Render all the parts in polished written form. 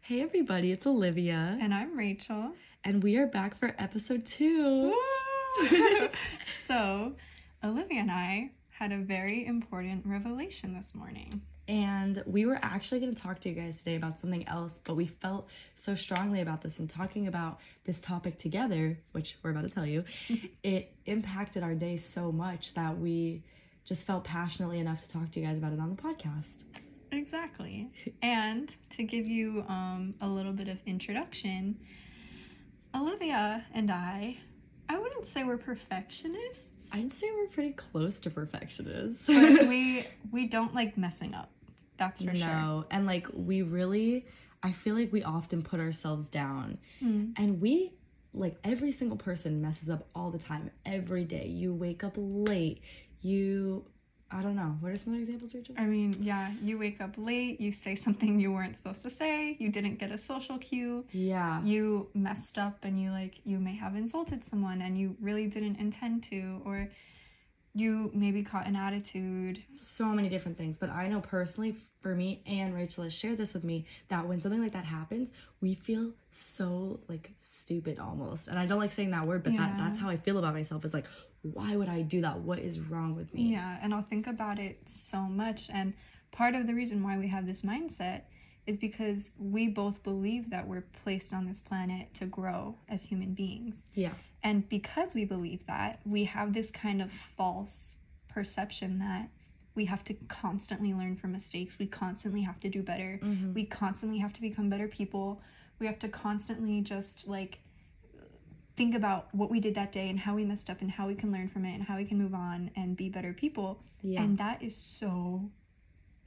Hey everybody, it's Olivia. And I'm Rachel. And we are back for episode 2. So, Olivia and I had a very important revelation this morning. And we were actually going to talk to you guys today about something else, but we felt so strongly about this and talking about this topic together, which we're about to tell you, it impacted our day so much that we just felt passionately enough to talk to you guys about it on the podcast. Exactly. And to give you a little bit of introduction, Olivia and I wouldn't say we're perfectionists. I'd say we're pretty close to perfectionists. But we don't like messing up. That's for sure. No, and like I feel like we often put ourselves down. And we, like every single person messes up all the time, every day. You wake up late, I don't know. What are some other examples, Rachel? I mean, yeah, you wake up late, you say something you weren't supposed to say, you didn't get a social cue. Yeah. You messed up and you may have insulted someone and you really didn't intend to, or you maybe caught an attitude. So many different things. But I know personally, for me, and Rachel has shared this with me, that when something like that happens, we feel so, like, stupid almost. And I don't like saying that word, but that's how I feel about myself, is like, why would I do that? What is wrong with me? Yeah, and I'll think about it so much. And part of the reason why we have this mindset is because we both believe that we're placed on this planet to grow as human beings. Yeah. And because we believe that, we have this kind of false perception that we have to constantly learn from mistakes. We constantly have to do better. Mm-hmm. We constantly have to become better people. We have to constantly just, like, think about what we did that day and how we messed up and how we can learn from it and how we can move on and be better people. Yeah. And that is so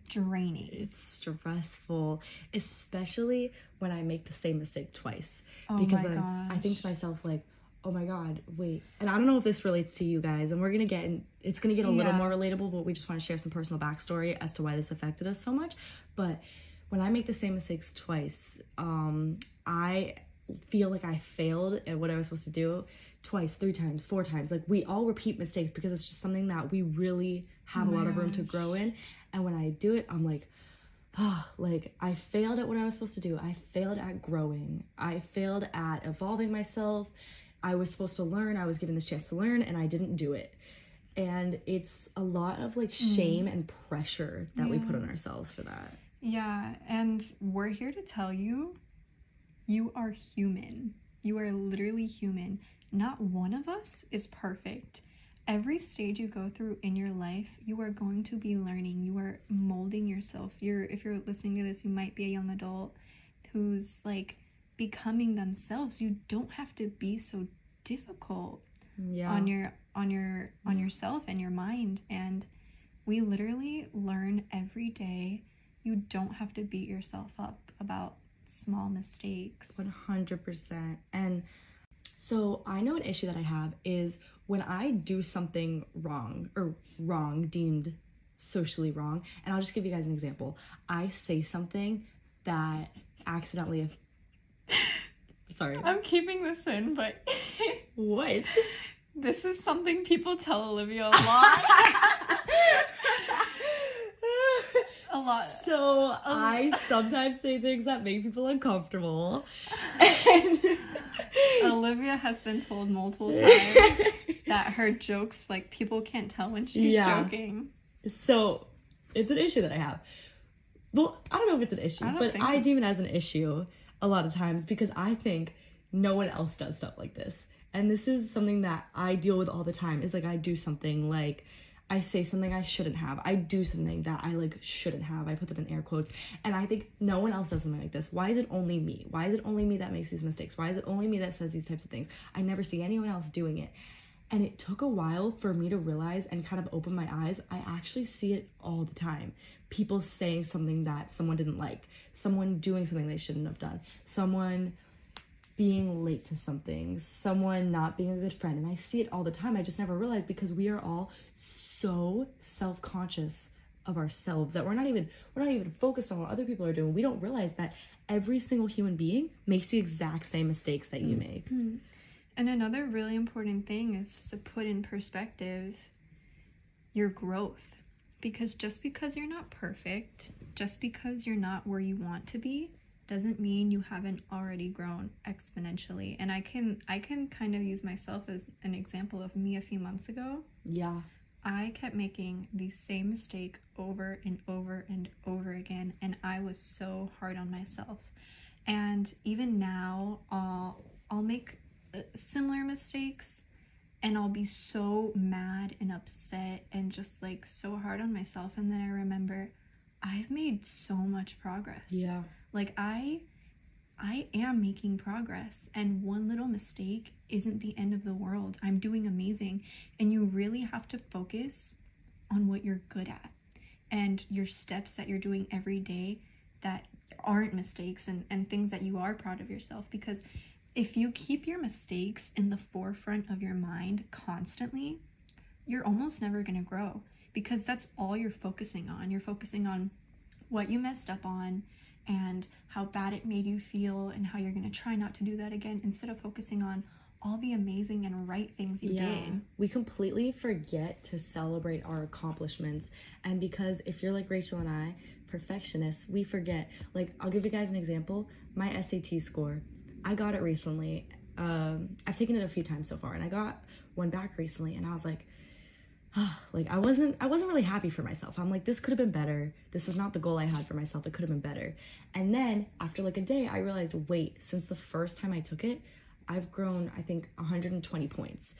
draining. It's stressful, especially when I make the same mistake twice. Oh, because my then gosh. I think to myself, like, oh my God, wait. And I don't know if this relates to you guys, and it's going to get a little more relatable, but we just want to share some personal backstory as to why this affected us so much. But when I make the same mistakes twice, I feel like I failed at what I was supposed to do twice, 3 times, 4 times. Like, we all repeat mistakes because it's just something that we really have a lot of room to grow in. And when I do it, I'm like, like, I failed at what I was supposed to do. I failed at growing. I failed at evolving myself. I was supposed to learn. I was given this chance to learn, and I didn't do it. And it's a lot of, like, shame and pressure that we put on ourselves for that. Yeah, and we're here to tell you, you are human. You are literally human. Not one of us is perfect. Every stage you go through in your life, you are going to be learning. You are molding yourself. If you're listening to this, you might be a young adult who's, like, becoming themselves. You don't have to be so difficult on yourself and your mind. And we literally learn every day. You don't have to beat yourself up about small mistakes. 100%. And so I know an issue that I have is when I do something wrong, deemed socially wrong, and I'll just give you guys an example. I say something that accidentally... Sorry. I'm keeping this in, but... What? This is something people tell Olivia a lot. A lot. So I sometimes say things that make people uncomfortable. And Olivia has been told multiple times that her jokes, like, people can't tell when she's joking. So it's an issue that I have. Well, I don't know if it's an issue, but I deem it as an issue a lot of times because I think no one else does stuff like this. And this is something that I deal with all the time. Is like, I do something, like, I say something I shouldn't have. I do something that I, like, shouldn't have. I put that in air quotes. And I think no one else does something like this. Why is it only me? Why is it only me that makes these mistakes? Why is it only me that says these types of things? I never see anyone else doing it. And it took a while for me to realize and kind of open my eyes. I actually see it all the time. People saying something that someone didn't like. Someone doing something they shouldn't have done. Someone being late to something, someone not being a good friend. And I see it all the time. I just never realized because we are all so self-conscious of ourselves that we're not even focused on what other people are doing. We don't realize that every single human being makes the exact same mistakes that you make. And another really important thing is to put in perspective your growth. Because just because you're not perfect, just because you're not where you want to be, doesn't mean you haven't already grown exponentially. And I can kind of use myself as an example of me a few months ago. Yeah. I kept making the same mistake over and over and over again, and I was so hard on myself. And even now, I'll make similar mistakes, and I'll be so mad and upset and just like so hard on myself. And then I remember I've made so much progress. Yeah. Like I am making progress, and one little mistake isn't the end of the world. I'm doing amazing. And you really have to focus on what you're good at and your steps that you're doing every day that aren't mistakes, and things that you are proud of yourself. Because if you keep your mistakes in the forefront of your mind constantly, you're almost never going to grow, because that's all you're focusing on. You're focusing on what you messed up on and how bad it made you feel and how you're going to try not to do that again, instead of focusing on all the amazing and right things you did. We completely forget to celebrate our accomplishments. And because if you're like Rachel and I, perfectionists, we forget. Like, I'll give you guys an example. My SAT score, I got it recently. I've taken it a few times so far, and I got one back recently, and I was like, like I wasn't really happy for myself. I'm like, this could have been better. This was not the goal I had for myself. It could have been better. And then after like a day, I realized, wait, since the first time I took it, I've grown, I think, 120 points.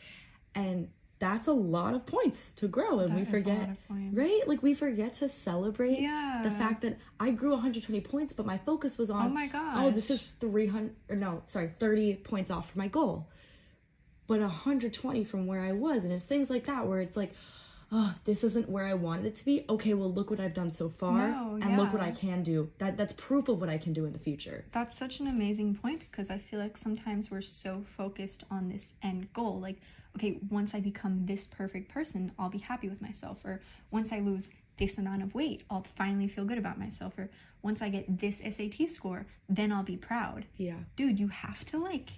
And that's a lot of points to grow. And we forget, right? Like, we forget to celebrate the fact that I grew 120 points, but my focus was on, oh my gosh, oh, this is 30 points off from my goal. But 120 from where I was. And it's things like that where it's like, oh, this isn't where I wanted it to be. Okay, well, look what I've done so far. And look what I can do. That's proof of what I can do in the future. That's such an amazing point, because I feel like sometimes we're so focused on this end goal. Like, okay, once I become this perfect person, I'll be happy with myself. Or once I lose this amount of weight, I'll finally feel good about myself. Or once I get this SAT score, then I'll be proud. Yeah. Dude, you have to like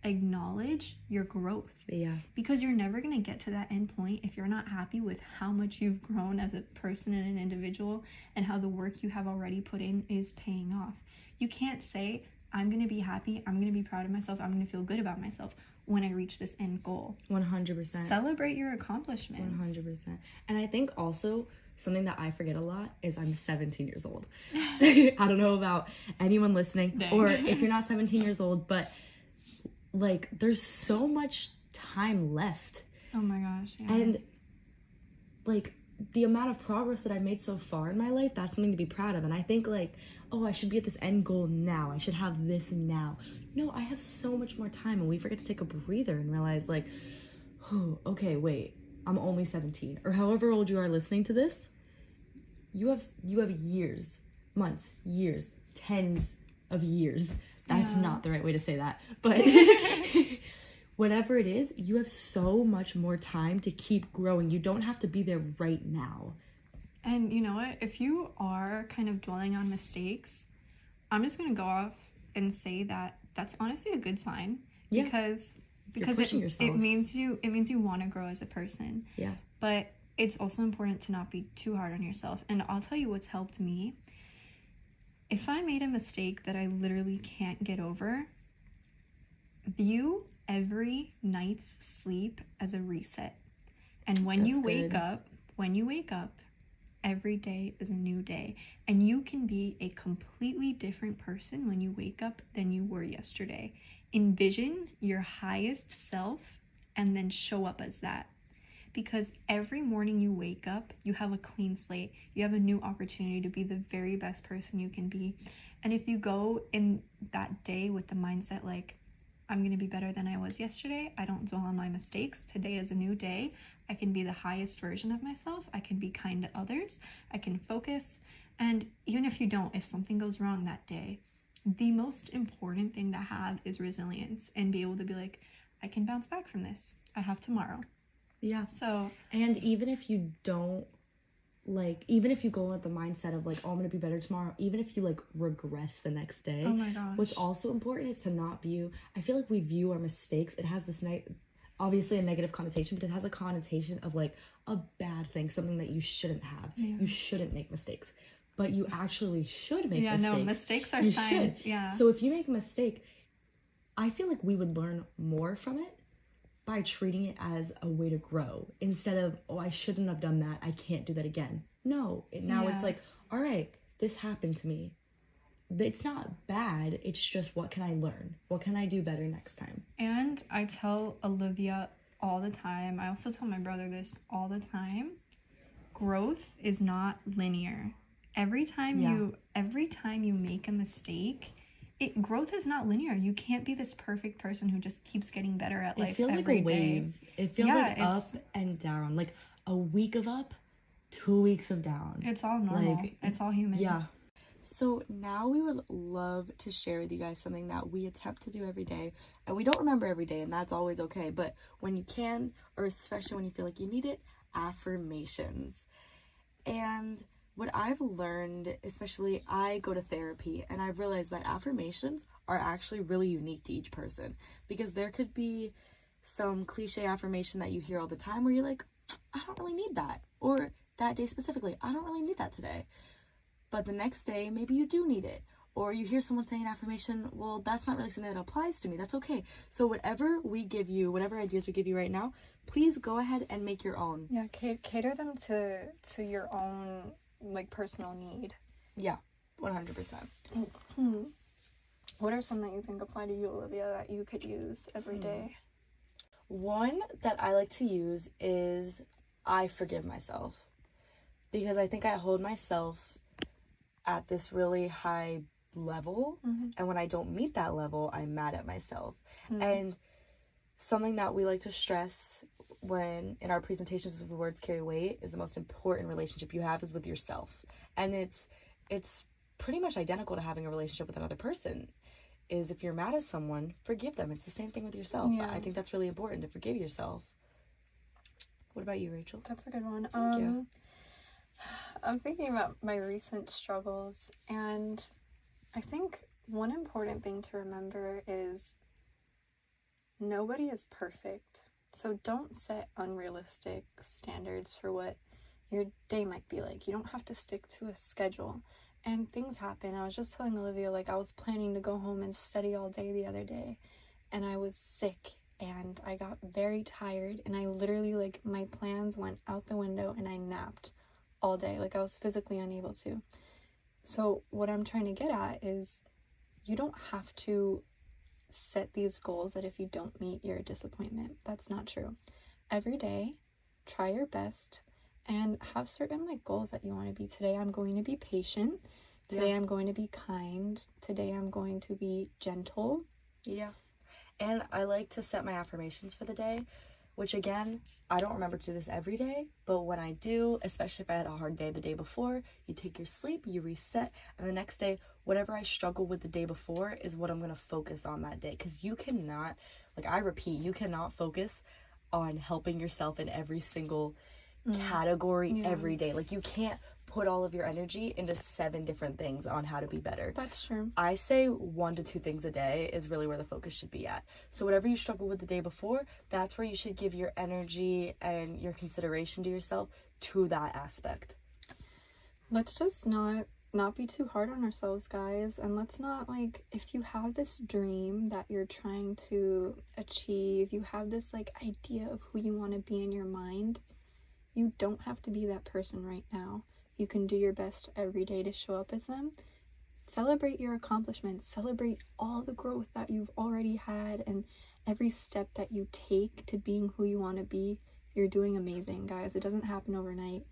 acknowledge your growth. Yeah. Because you're never going to get to that end point if you're not happy with how much you've grown as a person and an individual, and how the work you have already put in is paying off. You can't say, I'm going to be happy, I'm going to be proud of myself, I'm going to feel good about myself when I reach this end goal. 100%. Celebrate your accomplishments. 100%. And I think also something that I forget a lot is I'm 17 years old. I don't know about anyone listening, Dang. or if you're not 17 years old, but like, there's so much time left. Oh my gosh, yeah. And like, the amount of progress that I've made so far in my life, that's something to be proud of. And I think like, oh, I should be at this end goal now, I should have this now. No, I have so much more time. And we forget to take a breather and realize like, oh, okay, wait, I'm only 17, or however old you are listening to this. You have years, months, years, tens of years. That's not the right way to say that, but whatever it is, you have so much more time to keep growing. You don't have to be there right now. And you know what? If you are kind of dwelling on mistakes, I'm just going to go off and say that that's honestly a good sign. Yeah. Because it means you want to grow as a person. Yeah. But it's also important to not be too hard on yourself. And I'll tell you what's helped me. If I made a mistake that I literally can't get over, view every night's sleep as a reset. And when you wake up, every day is a new day. And you can be a completely different person when you wake up than you were yesterday. Envision your highest self and then show up as that. Because every morning you wake up, you have a clean slate. You have a new opportunity to be the very best person you can be. And if you go in that day with the mindset like, I'm going to be better than I was yesterday, I don't dwell on my mistakes, today is a new day, I can be the highest version of myself, I can be kind to others, I can focus. And even if you don't, if something goes wrong that day, the most important thing to have is resilience, and be able to be like, I can bounce back from this. I have tomorrow. Yeah. So, and even if you don't, like, even if you go with the mindset of like, oh, I'm gonna be better tomorrow, even if you like regress the next day, oh my gosh, what's also important is to not view, I feel like we view our mistakes, it has this obviously a negative connotation, but it has a connotation of like a bad thing, something that you shouldn't have. You shouldn't make mistakes. but you actually should make mistakes. No, mistakes are signs. Yeah. So if you make a mistake, I feel like we would learn more from it by treating it as a way to grow instead of, oh, I shouldn't have done that, I can't do that again. No, now it's like, all right, this happened to me. It's not bad, it's just, what can I learn? What can I do better next time? And I tell Olivia all the time, I also tell my brother this all the time, growth is not linear. Every time you make a mistake, growth is not linear. You can't be this perfect person who just keeps getting better at life. It feels like a wave. It feels like up and down, like a week of up, 2 weeks of down. It's all normal. Like, it's all human. Yeah. So now we would love to share with you guys something that we attempt to do every day, and we don't remember every day, and that's always okay, but when you can, or especially when you feel like you need it, affirmations. And what I've learned, especially I go to therapy, and I've realized that affirmations are actually really unique to each person, because there could be some cliche affirmation that you hear all the time where you're like, I don't really need that, or that day specifically, I don't really need that today. But the next day, maybe you do need it. Or you hear someone saying an affirmation, well, that's not really something that applies to me. That's okay. So whatever we give you, whatever ideas we give you right now, please go ahead and make your own. Yeah, cater them to your own, like, personal need. Yeah, 100%. What are some that you think apply to you, Olivia, that you could use every day? One that I like to use is, I forgive myself. Because I think I hold myself at this really high level, and when I don't meet that level, I'm mad at myself. And something that we like to stress when in our presentations with the words carry weight is the most important relationship you have is with yourself. And it's pretty much identical to having a relationship with another person. Is if you're mad at someone, forgive them. It's the same thing with yourself. Yeah. I think that's really important, to forgive yourself. What about you, Rachel? That's a good one. Thank you. I'm thinking about my recent struggles, and I think one important thing to remember is nobody is perfect. So don't set unrealistic standards for what your day might be like. You don't have to stick to a schedule. And things happen. I was just telling Olivia, like, I was planning to go home and study all day the other day, and I was sick, and I got very tired, and I literally, like, my plans went out the window, and I napped all day. Like, I was physically unable to. So what I'm trying to get at is you don't have to set these goals that if you don't meet, you're a disappointment. That's not true. Every day, try your best and have certain, like, goals that you want to be. Today I'm going to be patient. Today I'm going to be kind. Today I'm going to be gentle. Yeah. And I like to set my affirmations for the day, which, again, I don't remember to do this every day, but when I do, especially if I had a hard day the day before, you take your sleep, you reset, and the next day, whatever I struggle with the day before is what I'm going to focus on that day. Because you cannot, like, I repeat, you cannot focus on helping yourself in every single category every day. Like, you can't put all of your energy into 7 different things on how to be better. That's true. I say 1 to 2 things a day is really where the focus should be at. So whatever you struggle with the day before, that's where you should give your energy and your consideration to yourself to that aspect. Let's just not be too hard on ourselves, guys, and let's not, like, if you have this dream that you're trying to achieve, you have this, like, idea of who you want to be in your mind, you don't have to be that person right now. You can do your best every day to show up as them. Celebrate your accomplishments. Celebrate all the growth that you've already had, and every step that you take to being who you want to be. You're doing amazing, guys. It doesn't happen overnight.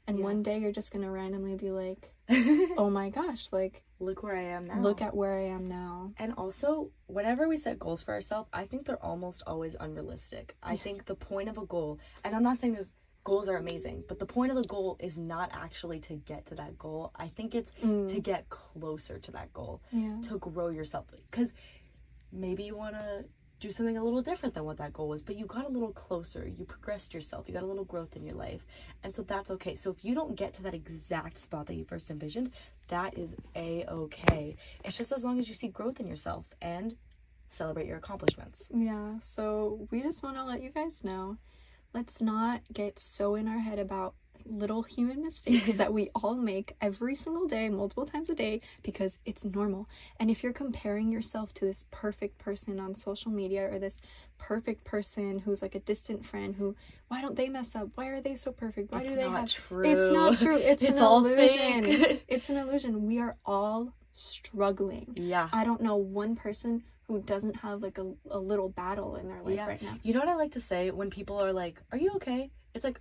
And one day you're just going to randomly be like, oh my gosh, like, look where I am now. Look at where I am now. And also, whenever we set goals for ourselves, I think they're almost always unrealistic. I think the point of a goal, and I'm not saying goals are amazing, but the point of the goal is not actually to get to that goal. I think it's to get closer to that goal, to grow yourself. Because maybe you want to do something a little different than what that goal was, but you got a little closer, you progressed yourself, you got a little growth in your life, and so that's okay. So if you don't get to that exact spot that you first envisioned, that is a-okay. It's just as long as you see growth in yourself and celebrate your accomplishments. Yeah, so we just want to let you guys know, let's not get so in our head about little human mistakes that we all make every single day, multiple times a day, because it's normal. And if you're comparing yourself to this perfect person on social media, or this perfect person who's like a distant friend who, why don't they mess up? Why are they so perfect? Why do they have... True. It's not true. It's an all illusion. fake. It's an illusion. We are all struggling. Yeah. I don't know one person who doesn't have like a little battle in their life right now. You know what I like to say when people are like, are you okay? It's like,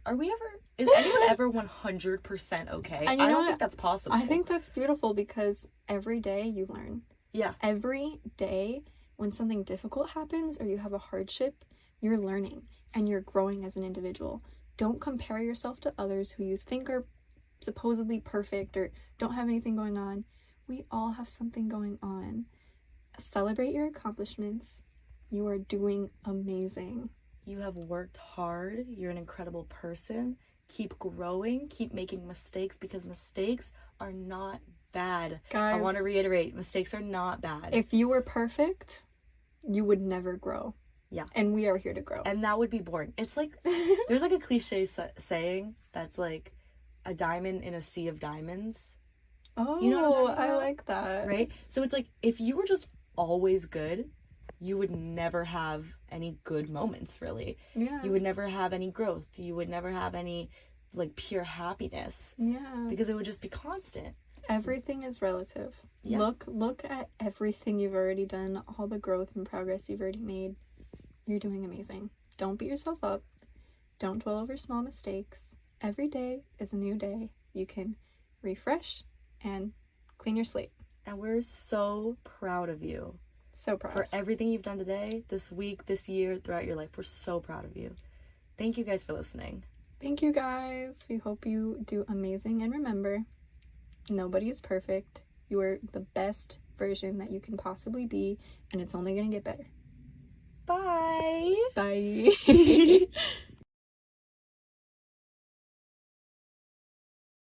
is anyone ever 100% okay? And I don't think that's possible. I think that's beautiful, because every day you learn. Yeah. Every day when something difficult happens or you have a hardship, you're learning and you're growing as an individual. Don't compare yourself to others who you think are supposedly perfect or don't have anything going on. We all have something going on. Celebrate your accomplishments. You are doing amazing. You have worked hard. You're an incredible person. Keep growing. Keep making mistakes, because mistakes are not bad. Guys, I want to reiterate, mistakes are not bad. If you were perfect, you would never grow. Yeah. And we are here to grow. And that would be boring. It's like, there's like a cliche saying that's like, a diamond in a sea of diamonds. Oh, you know what I'm talking about? I like that. Right? So it's like, if you were just always good, you would never have any good moments, really. Yeah. You would never have any growth. You would never have any, like, pure happiness. Yeah. Because it would just be constant. Everything is relative. Yeah. Look at everything you've already done, all the growth and progress you've already made. You're doing amazing. Don't beat yourself up. Don't dwell over small mistakes. Every day is a new day. You can refresh and clean your slate. And we're so proud of you. So proud. For everything you've done today, this week, this year, throughout your life. We're so proud of you. Thank you guys for listening. Thank you guys. We hope you do amazing. And remember, nobody is perfect. You are the best version that you can possibly be. And it's only going to get better. Bye. Bye.